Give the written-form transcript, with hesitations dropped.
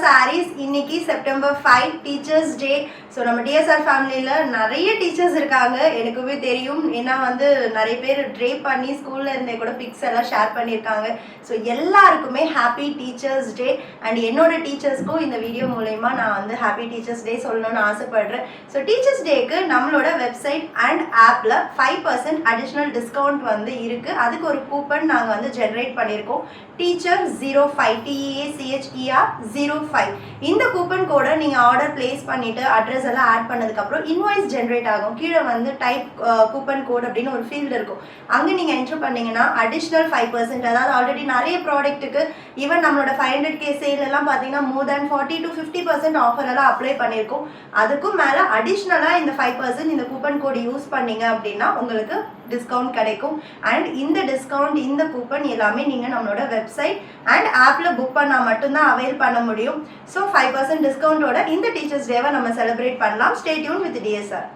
sarees. இன்னைக்கு September 5 teachers day. So நம்ம TSR ஃபேமிலியில் நிறைய டீச்சர்ஸ் இருக்காங்க, எனக்குமே தெரியும். ஏன்னா வந்து நிறைய பேர் ட்ரேப் பண்ணி ஸ்கூலில் இருந்தே கூட பிக்ஸ் எல்லாம் ஷேர் பண்ணியிருக்காங்க. ஸோ எல்லாருக்குமே ஹாப்பி டீச்சர்ஸ் டே. அண்ட் என்னோட டீச்சர்ஸ்க்கும் இந்த வீடியோ மூலயமா நான் வந்து ஹாப்பி டீச்சர்ஸ் டே சொல்லணும்னு ஆசைப்படுறேன். ஸோ டீச்சர்ஸ் டேக்கு நம்மளோட வெப்சைட் அண்ட் ஆப்பில் 5% அடிஷ்னல் டிஸ்கவுண்ட் வந்து இருக்குது. அதுக்கு ஒரு கூப்பன் நாங்கள் வந்து ஜென்ரேட் பண்ணியிருக்கோம். Teacher 05 TEACHER 05. இந்த கூப்பன் கோடை நீங்கள் ஆர்டர் பிளேஸ் பண்ணிவிட்டு அட்ரஸ் எல்லாம் ஆட் பண்ணதுக்கப்புறம் இன்வாய்ஸ் ஜென்ரேட் ஆகும். கீழே வந்து டைப் கூப்பன் கோட் அப்படின்னு ஒரு ஃபீல்டு இருக்கும். அங்கே நீங்கள் என்ட்ரு பண்ணிங்கன்னா அடிஷ்னல் 5%, அதாவது ஆல்ரெடி நிறைய ப்ராடக்ட்டுக்கு ஈவன் நம்மளோட 500K சேலெல்லாம் பார்த்தீங்கன்னா மோர் தேன் 40 to 50% ஆஃபர் எல்லாம் அப்ளை பண்ணியிருக்கோம். அதுக்கும் மேலே அடிஷ்னலாக இந்த 5% இந்த கூப்பன் கோட் யூஸ் பண்ணீங்க அப்படின்னா உங்களுக்கு டிஸ்கவுண்ட் கிடைக்கும். அண்ட் இந்த டிஸ்கவுண்ட், இந்த கூப்பன் எல்லாமே நீங்கள் நம்மளோட வெப்சைட் அண்ட் ஆப்பில் புக் பண்ணால் மட்டும்தான் அவைல் பண்ண முடியும். ஸோ 5% டிஸ்கவுண்டோட இந்த டீச்சர்ஸ் டேவை நம்ம செலிப்ரேட் பண்ணலாம். Stay tune with TSR.